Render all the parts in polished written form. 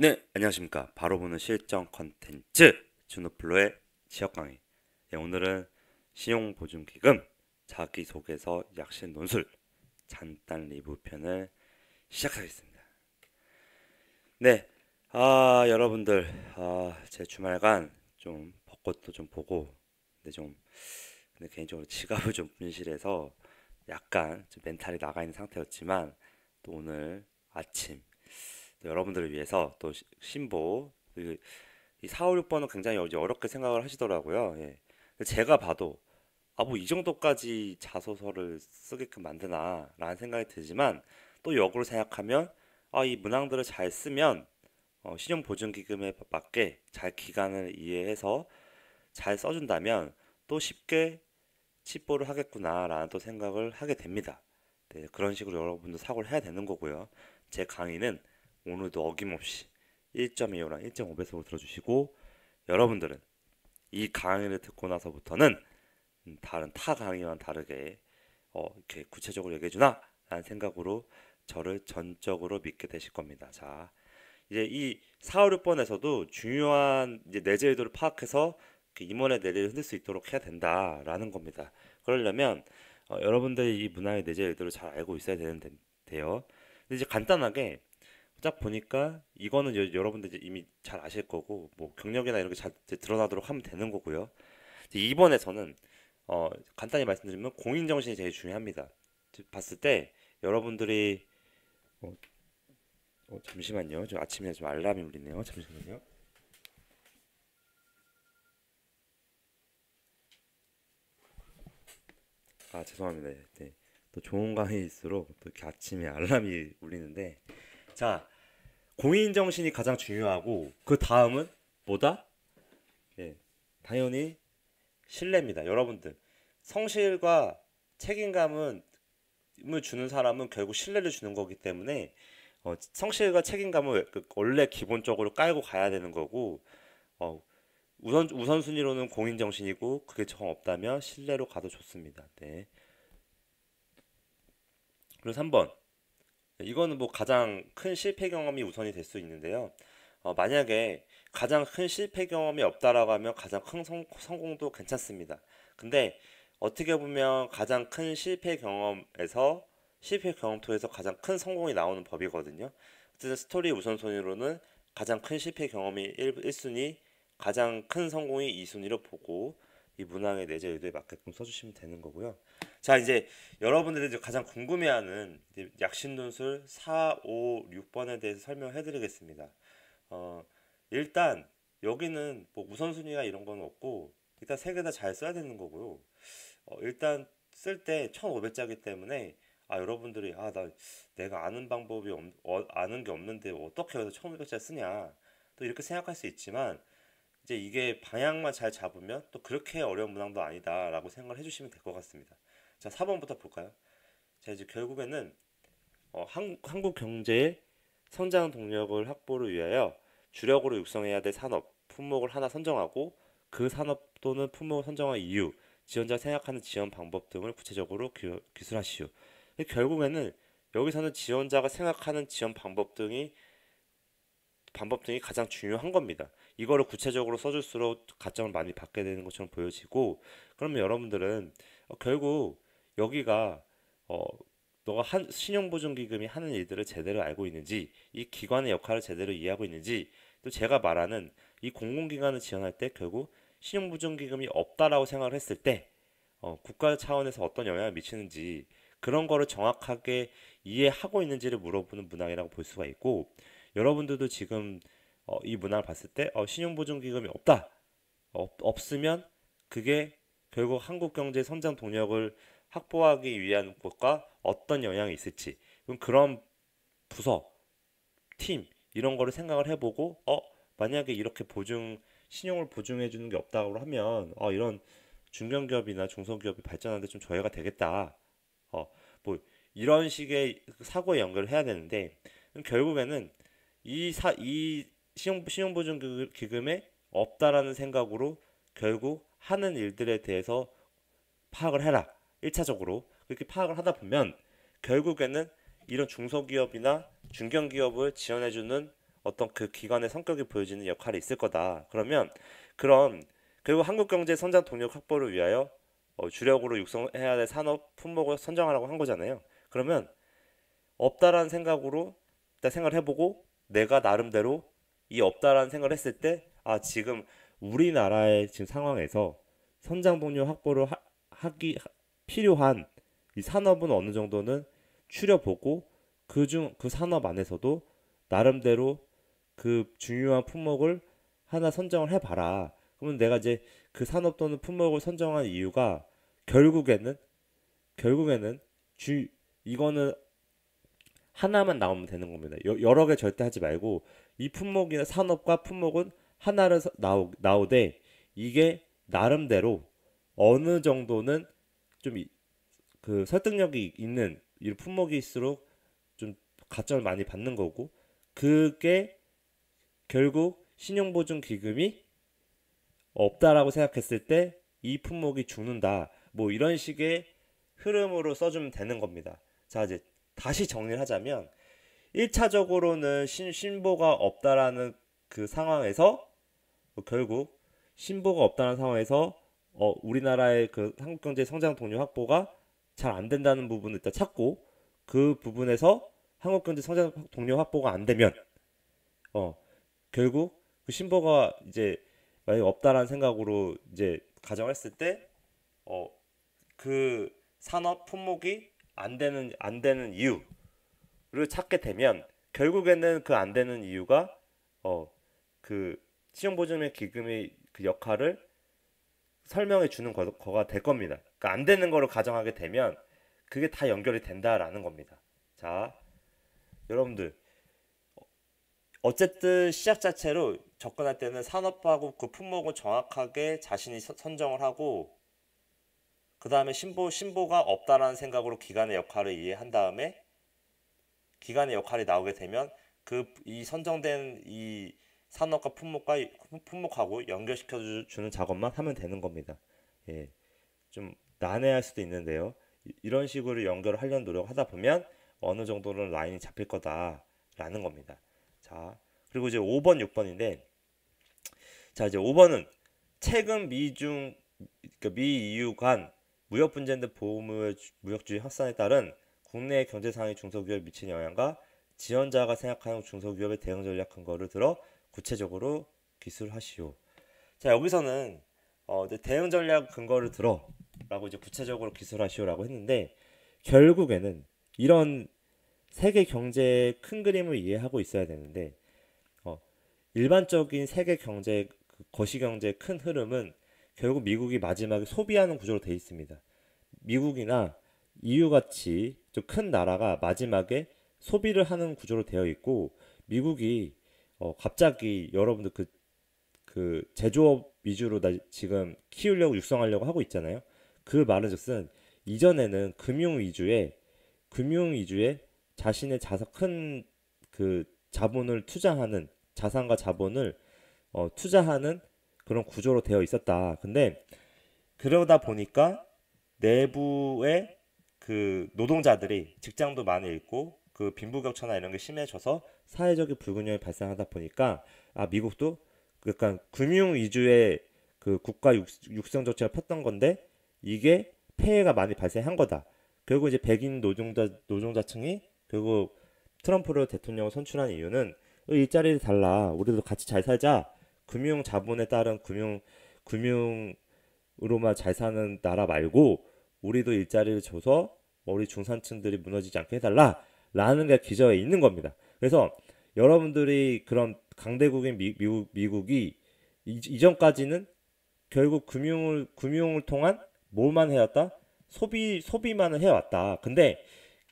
네, 안녕하십니까. 바로 보는 실전 컨텐츠 준호플로의 지역 강의. 네, 오늘은 신용보증기금 자기소개서 약신 논술 잔단 리뷰 편을 시작하겠습니다. 네, 여러분들, 제 주말간 좀 벚꽃도 좀 보고, 근데 개인적으로 지갑을 좀 분실해서 약간 좀 멘탈이 나가 있는 상태였지만, 또 오늘 아침 또 여러분들을 위해서 또 신보 이 4, 5, 6번은 굉장히 이제 어렵게 생각을 하시더라고요. 예. 근데 제가 봐도 뭐 이 정도까지 자소서를 쓰게끔 만드나 라는 생각이 들지만 또 역으로 생각하면 이 문항들을 잘 쓰면 신용보증기금에 맞게 잘 기간을 이해해서 잘 써준다면 또 쉽게 취보를 하겠구나 라는 또 생각을 하게 됩니다. 네, 그런 식으로 여러분도 사고를 해야 되는 거고요. 제 강의는 오늘도 어김없이 1.25랑 1.5배속으로 들어주시고 여러분들은 이 강의를 듣고 나서부터는 다른 타 강의와는 다르게 이렇게 구체적으로 얘기해주나? 라는 생각으로 저를 전적으로 믿게 되실 겁니다. 자, 이제 이 4, 5, 6번에서도 중요한 이제 내재 의도를 파악해서 그 임원의 내리를 흔들 수 있도록 해야 된다라는 겁니다. 그러려면 여러분들이 이 문화의 내재 의도를 잘 알고 있어야 되는데요. 근데 이제 간단하게 딱 보니까 이거는 여러분들 이제 이미 잘 아실 거고 뭐 경력이나 이런 게 잘 드러나도록 하면 되는 거고요. 이제 2번에서는 간단히 말씀드리면 공인 정신이 제일 중요합니다. 봤을 때 여러분들이 어, 잠시만요. 좀 아침에 좀 알람이 울리네요. 잠시만요. 죄송합니다. 네. 또 좋은 강의일수록 또 이렇게 아침에 알람이 울리는데 자, 공인 정신이 가장 중요하고 그 다음은 뭐다? 예, 당연히 신뢰입니다. 여러분들 성실과 책임감은 을 주는 사람은 결국 신뢰를 주는 거기 때문에 성실과 책임감을 원래 기본적으로 깔고 가야 되는 거고 어, 우선순위로는 공인 정신이고 그게 정 없다면 신뢰로 가도 좋습니다. 네. 그리고 3번 이거는 뭐 가장 큰 실패 경험이 우선이 될 수 있는데요. 만약에 가장 큰 실패 경험이 없다라고 하면 가장 큰 성공도 괜찮습니다. 근데 어떻게 보면 가장 큰 실패 경험토에서 가장 큰 성공이 나오는 법이거든요. 어쨌든 스토리 우선순위로는 가장 큰 실패 경험이 1순위, 가장 큰 성공이 2순위로 보고 이 문항의 내재 의도에 맞게끔 써주시면 되는 거고요. 자, 이제 여러분들이 이제 가장 궁금해하는 이제 약신논술 4, 5, 6번에 대해서 설명해 드리겠습니다. 어, 일단 여기는 뭐 우선순위가 이런 건 없고 일단 세 개 다 잘 써야 되는 거고요. 일단 쓸 때 1500자기 때문에 여러분들이 나 내가 아는 방법이 아는 게 없는데 어떻게 해서 1500자 쓰냐 또 이렇게 생각할 수 있지만 이제 이게 방향만 잘 잡으면 또 그렇게 어려운 문항도 아니다라고 생각을 해주시면 될 것 같습니다. 자, 4번부터 볼까요? 자, 이제 결국에는 한국 경제의 성장 동력을 확보를 위하여 주력으로 육성해야 될 산업, 품목을 하나 선정하고 그 산업 또는 품목을 선정한 이유, 지원자 생각하는 지원 방법 등을 구체적으로 기술하시오. 결국에는 여기서는 지원자가 생각하는 지원 방법 등이 가장 중요한 겁니다. 이거를 구체적으로 써줄수록 가점을 많이 받게 되는 것처럼 보여지고, 그러면 여러분들은 결국 여기가 어, 너가 신용보증기금이 하는 일들을 제대로 알고 있는지, 이 기관의 역할을 제대로 이해하고 있는지, 또 제가 말하는 이 공공기관을 지원할 때 결국 신용보증기금이 없다라고 생각을 했을 때 국가 차원에서 어떤 영향을 미치는지 그런 거를 정확하게 이해하고 있는지를 물어보는 문항이라고 볼 수가 있고 여러분들도 지금 이 문항을 봤을 때 신용보증기금이 없다. 없으면 그게 결국 한국 경제 성장 동력을 확보하기 위한 것과 어떤 영향이 있을지 그런 부서, 팀 이런 거를 생각을 해보고 만약에 이렇게 신용을 보증해 주는 게 없다고 하면 이런 중견기업이나 중소기업이 발전하는데 좀 저해가 되겠다. 뭐 이런 식의 사고에 연결을 해야 되는데 결국에는 이 신용보증기금에 없다라는 생각으로 결국 하는 일들에 대해서 파악을 해라. 1차적으로 그렇게 파악을 하다 보면 결국에는 이런 중소기업이나 중견기업을 지원해주는 어떤 그 기관의 성격이 보여지는 역할이 있을 거다. 그러면 그런 그리고 한국 경제 성장 동력 확보를 위하여 주력으로 육성해야 될 산업 품목을 선정하라고 한 거잖아요. 그러면 없다라는 생각으로 일단 생각을 해보고 내가 나름대로 이 없다라는 생각을 했을 때 지금 우리나라의 지금 상황에서 선장 동력 확보를 필요한 이 산업은 어느 정도는 추려보고 그 산업 안에서도 나름대로 그 중요한 품목을 하나 선정을 해봐라. 그러면 내가 이제 그 산업 또는 품목을 선정한 이유가 결국에는 결국에는 주 이거는 하나만 나오면 되는 겁니다. 여러 개 절대 하지 말고 이 품목이나 산업과 품목은 하나를 나오되 이게 나름대로 어느 정도는 좀 그 설득력이 있는 이 품목일수록 좀 가점을 많이 받는 거고 그게 결국 신용보증기금이 없다라고 생각했을 때 이 품목이 죽는다. 뭐 이런 식의 흐름으로 써주면 되는 겁니다. 자, 이제 다시 정리를 하자면 1차적으로는 신보가 없다라는 그 상황에서 결국 신보가 없다는 상황에서 우리나라의 그 한국 경제 성장 동력 확보가 잘 안 된다는 부분을 일단 찾고 그 부분에서 한국 경제 성장 동력 확보가 안 되면 결국 그 신보가 이제 만약 없다라는 생각으로 이제 가정했을 때 그 산업 품목이 안 되는 이유를 찾게 되면 결국에는 그 안 되는 이유가 그 신용보증의 기금의 그 역할을 설명해 주는 거가 될 겁니다. 그러니까 안 되는 거를 가정하게 되면 그게 다 연결이 된다라는 겁니다. 자, 여러분들 어쨌든 시작 자체로 접근할 때는 산업하고 그 품목을 정확하게 자신이 선정을 하고 그 다음에 신보가 없다라는 생각으로 기관의 역할을 이해한 다음에 기관의 역할이 나오게 되면 이 선정된 이 산업과 품목하고 연결시켜 주는 작업만 하면 되는 겁니다. 예, 좀 난해할 수도 있는데요. 이런 식으로 연결을 하려는 노력을 하다 보면 어느 정도는 라인이 잡힐 거다라는 겁니다. 자, 그리고 이제 5번, 6번인데, 자, 이제 5번은 최근 그러니까 미EU 간 무역 분쟁 등 무역주의 확산에 따른 국내 경제 상황이 중소기업에 미치는 영향과 지원자가 생각하는 중소기업의 대응 전략 근거를 들어 구체적으로 기술하시오. 자, 여기서는 대응 전략 근거를 들어라고 이제 구체적으로 기술하시오라고 했는데 결국에는 이런 세계 경제의 큰 그림을 이해하고 있어야 되는데 일반적인 세계 경제 거시경제의 큰 흐름은 결국 미국이 마지막에 소비하는 구조로 되어 있습니다. 미국이나 EU 같이 좀 큰 나라가 마지막에 소비를 하는 구조로 되어 있고 미국이 갑자기 여러분들 그 제조업 위주로 지금 키우려고 육성하려고 하고 있잖아요. 그 말은즉슨 이전에는 금융 위주의 자신의 큰 그 자본을 투자하는 자산과 자본을 투자하는 그런 구조로 되어 있었다. 근데 그러다 보니까 내부의 그 노동자들이 직장도 많이 잃고 그 빈부격차나 이런 게 심해져서 사회적인 불균형이 발생하다 보니까 미국도 약간 금융 위주의 그 국가 육성 정책을 폈던 건데 이게 폐해가 많이 발생한 거다. 결국 이제 백인 노동자층이 결국 트럼프를 대통령을 선출한 이유는 일자리를 달라. 우리도 같이 잘 살자. 금융 자본에 따른 금융으로만 잘 사는 나라 말고 우리도 일자리를 줘서 우리 중산층들이 무너지지 않게 해달라 라는 게 기저에 있는 겁니다. 그래서 여러분들이 그런 강대국인 미국이 이전까지는 결국 금융을 통한 뭘만 해왔다? 소비만을 해왔다. 근데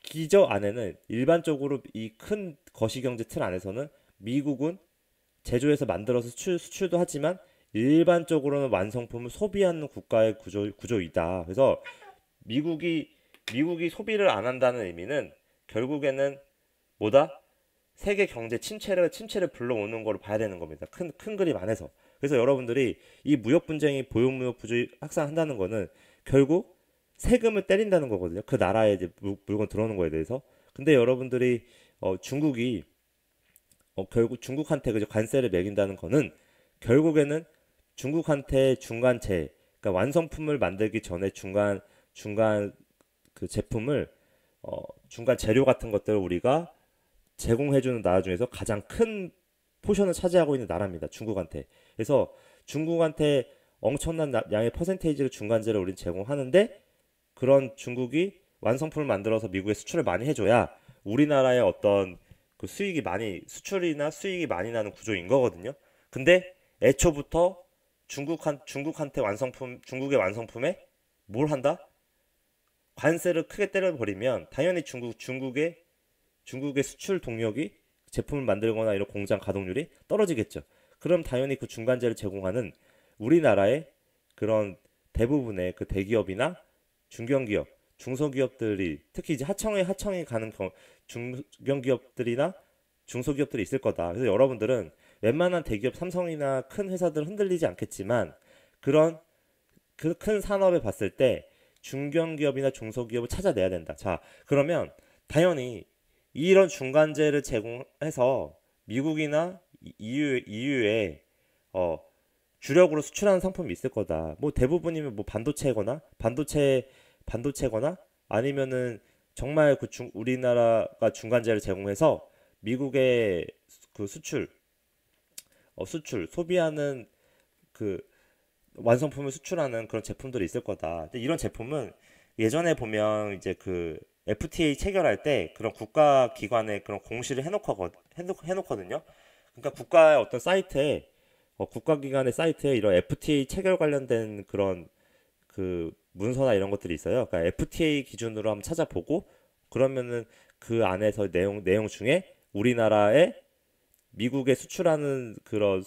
기저 안에는 일반적으로 이 큰 거시경제 틀 안에서는 미국은 제조해서 만들어서 수출도 하지만 일반적으로는 완성품을 소비하는 국가의 구조이다. 그래서 미국이 소비를 안 한다는 의미는 결국에는 뭐다? 세계 경제 침체를 불러오는 거로 봐야 되는 겁니다. 큰 그림 안에서. 그래서 여러분들이 이 무역 분쟁이 보육무역부주의 확산한다는 거는 결국 세금을 때린다는 거거든요. 그 나라에 이제 물건 들어오는 거에 대해서. 근데 여러분들이 중국이 결국 중국한테 그저 관세를 매긴다는 거는 결국에는 중국한테 중간재, 그러니까 완성품을 만들기 전에 중간 그 제품을 중간 재료 같은 것들을 우리가 제공해주는 나라 중에서 가장 큰 포션을 차지하고 있는 나라입니다. 중국한테. 그래서 중국한테 엄청난 양의 퍼센테이지를 중간재를 우리는 제공하는데 그런 중국이 완성품을 만들어서 미국에 수출을 많이 해줘야 우리나라의 어떤 그 수익이 많이 수출이나 수익이 많이 나는 구조인 거거든요. 근데 애초부터 중국한테 중국의 완성품에 뭘 한다? 관세를 크게 때려버리면 당연히 중국의 수출 동력이 제품을 만들거나 이런 공장 가동률이 떨어지겠죠. 그럼 당연히 그 중간재를 제공하는 우리나라의 그런 대부분의 그 대기업이나 중견기업, 중소기업들이 특히 이제 하청에 가는 중견기업들이나 중소기업들이 있을 거다. 그래서 여러분들은 웬만한 대기업 삼성이나 큰 회사들 흔들리지 않겠지만 그런 그 큰 산업에 봤을 때 중견기업이나 중소기업을 찾아내야 된다. 자, 그러면 당연히 이런 중간재를 제공해서 미국이나 EU에 주력으로 수출하는 상품이 있을 거다. 뭐 대부분이면 뭐 반도체거나 아니면은 정말 우리나라가 중간재를 제공해서 미국의 그 수출 소비하는 그 완성품을 수출하는 그런 제품들이 있을 거다. 근데 이런 제품은 예전에 보면 이제 그 FTA 체결할 때 그런 국가 기관에 그런 공시를 해놓거든요. 그러니까 국가의 어떤 사이트에 국가기관의 사이트에 이런 FTA 체결 관련된 그런 그 문서나 이런 것들이 있어요. 그러니까 FTA 기준으로 한번 찾아보고 그러면은 그 안에서 내용 중에 우리나라에 미국에 수출하는 그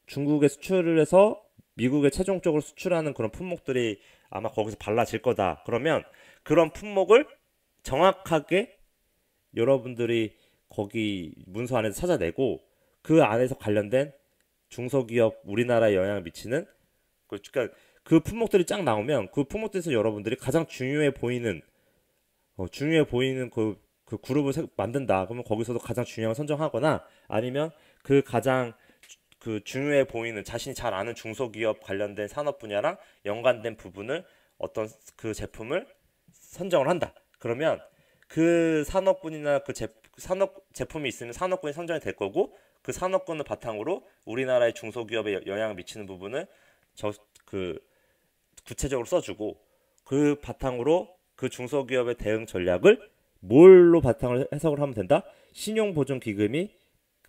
중국에 수출을 해서 미국에 최종적으로 수출하는 그런 품목들이 아마 거기서 발라질 거다. 그러면 그런 품목을 정확하게 여러분들이 거기 문서 안에서 찾아내고 그 안에서 관련된 중소기업 우리나라에 영향을 미치는 그러니까 그 품목들이 쫙 나오면 그 품목들에서 여러분들이 가장 중요해 보이는 그 그룹을 만든다. 그러면 거기서도 가장 중요한 걸 선정하거나 아니면 그 가장 그 중요해 보이는 자신이 잘 아는 중소기업 관련된 산업 분야랑 연관된 부분을 어떤 그 제품을 선정을 한다. 그러면 그 산업군이나 산업 제품이 있으면 산업군이 선정이 될 거고 그 산업군을 바탕으로 우리나라의 중소기업에 영향을 미치는 부분을 그 구체적으로 써주고 그 바탕으로 그 중소기업의 대응 전략을 뭘로 바탕을 해석을 하면 된다? 신용보증기금이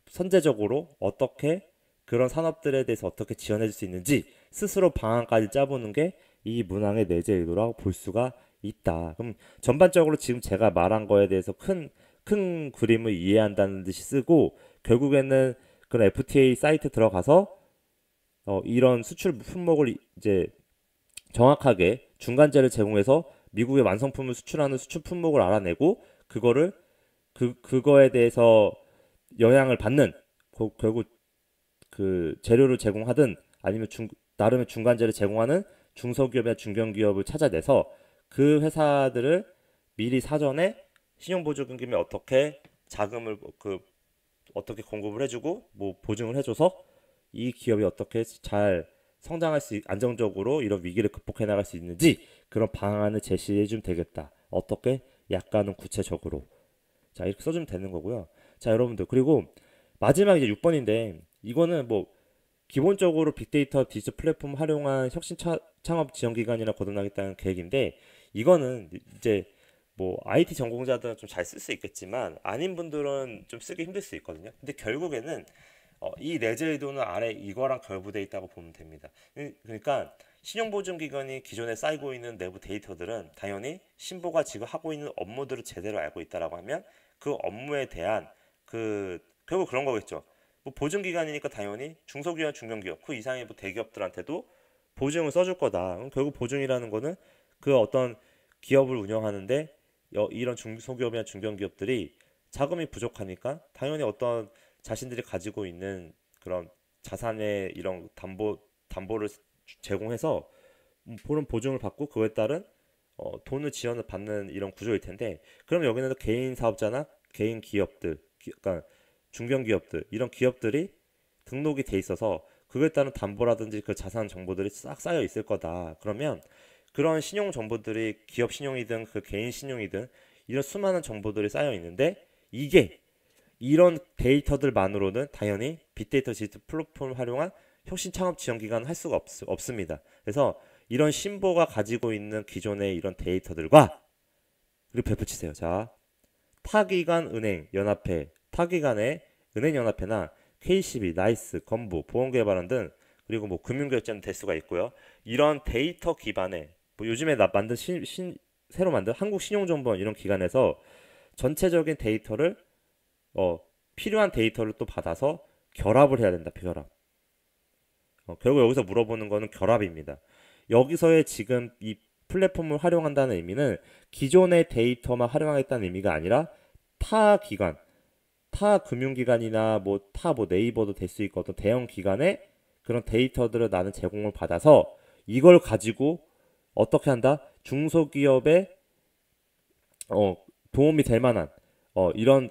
선제적으로 어떻게 그런 산업들에 대해서 어떻게 지원해 줄 수 있는지 스스로 방안까지 짜보는 게 이 문항의 내재 의도라고 볼 수가 있다. 그럼 전반적으로 지금 제가 말한 거에 대해서 큰 그림을 이해한다는 듯이 쓰고 결국에는 그런 FTA 사이트 들어가서 이런 수출 품목을 이제 정확하게 중간재를 제공해서 미국의 완성품을 수출하는 수출 품목을 알아내고 그거를 그거에 대해서 영향을 받는 결국 그 재료를 제공하든 아니면 나름의 중간재를 제공하는 중소기업이나 중견기업을 찾아내서 그 회사들을 미리 사전에 신용보조금에 어떻게 자금을 어떻게 공급을 해주고 뭐 보증을 해줘서 이 기업이 어떻게 잘 안정적으로 이런 위기를 극복해 나갈 수 있는지 그런 방안을 제시해 주면 되겠다. 어떻게? 약간은 구체적으로. 자, 이렇게 써주면 되는 거고요. 자, 여러분들. 그리고 마지막 이제 6번인데 이거는 뭐 기본적으로 빅데이터 디지털 플랫폼 활용한 창업 지원 기관이나 거듭나겠다는 계획인데 이거는 이제 뭐 IT 전공자들은 좀 잘 쓸 수 있겠지만 아닌 분들은 좀 쓰기 힘들 수 있거든요. 근데 결국에는 이 내재 의도는 아래 이거랑 결부돼 있다고 보면 됩니다. 그러니까 신용보증기관이 기존에 쌓이고 있는 내부 데이터들은 당연히 신보가 지금 하고 있는 업무들을 제대로 알고 있다라고 하면 그 업무에 대한 결국 그런 거겠죠. 뭐 보증기관이니까 당연히 중소기업, 중견기업 그 이상의 뭐 대기업들한테도 보증을 써줄 거다. 결국 보증이라는 거는 그 어떤 기업을 운영하는데 이런 중소기업이나 중견기업들이 자금이 부족하니까 당연히 어떤 자신들이 가지고 있는 그런 자산의 이런 담보를 제공해서 그런 보증을 받고 그에 따른 돈을 지원을 받는 이런 구조일 텐데 그럼 여기는 개인 사업자나 개인 기업들, 그러니까 중견 기업들 이런 기업들이 등록이 돼 있어서 그거에 따른 담보라든지 그 자산 정보들이 싹 쌓여 있을 거다. 그러면 그런 신용 정보들이 기업 신용이든 그 개인 신용이든 이런 수많은 정보들이 쌓여 있는데 이게 이런 데이터들만으로는 당연히 빅데이터 디지털 플랫폼을 활용한 혁신 창업 지원 기관은 할 수가 없습니다. 그래서 이런 신보가 가지고 있는 기존의 이런 데이터들과 그리고 덧붙이세요. 자, 타기관 은행 연합회, 타기관의 은행 연합회나 KCB, 나이스, 건보, 보험개발원 등 그리고 뭐 금융결제는 될 수가 있고요. 이런 데이터 기반의 뭐 요즘에 만든 새로 만든 한국신용정보원 이런 기관에서 전체적인 데이터를 필요한 데이터를 또 받아서 결합을 해야 된다. 결합. 결국 여기서 물어보는 거는 결합입니다. 여기서의 지금 이 플랫폼을 활용한다는 의미는 기존의 데이터만 활용하겠다는 의미가 아니라 타 기관, 타 금융기관이나 뭐 네이버도 될 수 있고 어떤 대형 기관의 그런 데이터들을 나는 제공을 받아서 이걸 가지고 어떻게 한다? 중소기업에 도움이 될 만한 이런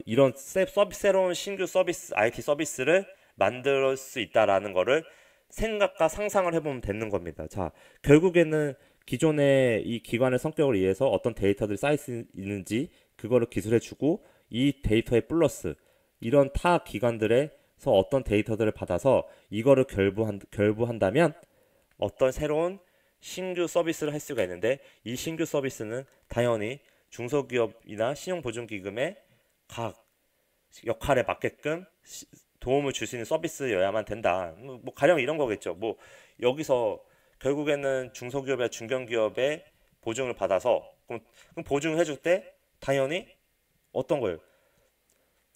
새로운 신규 서비스, IT 서비스를 만들 수 있다라는 거를 생각과 상상을 해보면 되는 겁니다. 자, 결국에는 기존의 이 기관의 성격을 이해해서 어떤 데이터들이 쌓여 있는지 그거를 기술해주고 이 데이터에 플러스 이런 타 기관들에서 어떤 데이터들을 받아서 이거를 결부한다면 어떤 새로운 신규 서비스를 할 수가 있는데 이 신규 서비스는 당연히 중소기업이나 신용보증기금의 각 역할에 맞게끔 도움을 줄 수 있는 서비스여야만 된다. 뭐 가령 이런 거겠죠. 뭐 여기서 결국에는 중소기업이나 중견기업의 보증을 받아서 그럼 보증을 해줄 때 당연히 어떤 거예요?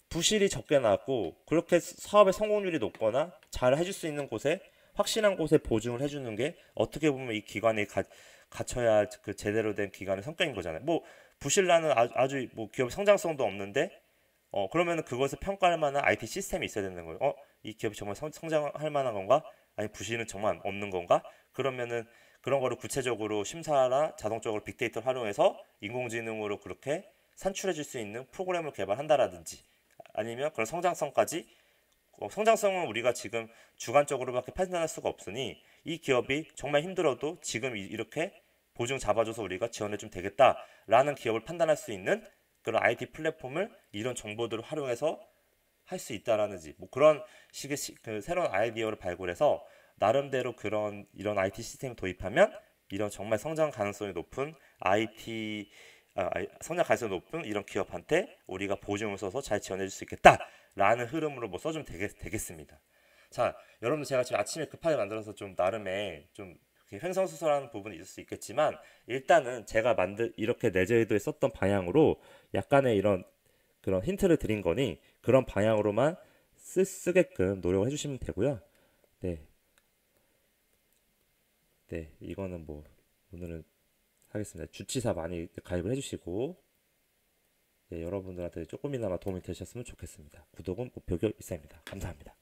부실이 적게 나고 그렇게 사업의 성공률이 높거나 잘 해줄 수 있는 곳에 확실한 곳에 보증을 해주는 게 어떻게 보면 이 기관이 갖춰야 할 그 제대로 된 기관의 성격인 거잖아요. 뭐 부실나는 아주 뭐 기업 성장성도 없는데 그러면은 그것을 평가할 만한 IT 시스템이 있어야 되는 거예요. 이 기업이 정말 성장할 만한 건가? 아니 부실은 정말 없는 건가? 그러면은 그런 거를 구체적으로 심사나 자동적으로 빅데이터를 활용해서 인공지능으로 그렇게 산출해 줄 수 있는 프로그램을 개발한다라든지 아니면 그런 성장성까지 성장성은 우리가 지금 주관적으로밖에 판단할 수가 없으니 이 기업이 정말 힘들어도 지금 이렇게 보증 잡아줘서 우리가 지원해주면 되겠다라는 기업을 판단할 수 있는 그런 IT 플랫폼을 이런 정보들을 활용해서 할 수 있다라는지 뭐 그런 식의 그 새로운 아이디어를 발굴해서 나름대로 이런 IT 시스템을 도입하면 이런 정말 성장 가능성이 높은 성장 가능성이 높은 이런 기업한테 우리가 보증을 써서 잘 지원해줄 수 있겠다라는 흐름으로 뭐 써주면 되겠습니다. 자, 여러분들 제가 지금 아침에 급하게 만들어서 좀 나름의 좀 횡성수설하는 부분이 있을 수 있겠지만 일단은 제가 이렇게 내재의도에 썼던 방향으로 약간의 이런 그런 힌트를 드린 거니 그런 방향으로만 쓰게끔 노력을 해주시면 되고요. 네, 네, 이거는 뭐 오늘은 하겠습니다. 주치사 많이 가입을 해주시고 네, 여러분들한테 조금이나마 도움이 되셨으면 좋겠습니다. 구독은 목표격 이상입니다. 감사합니다.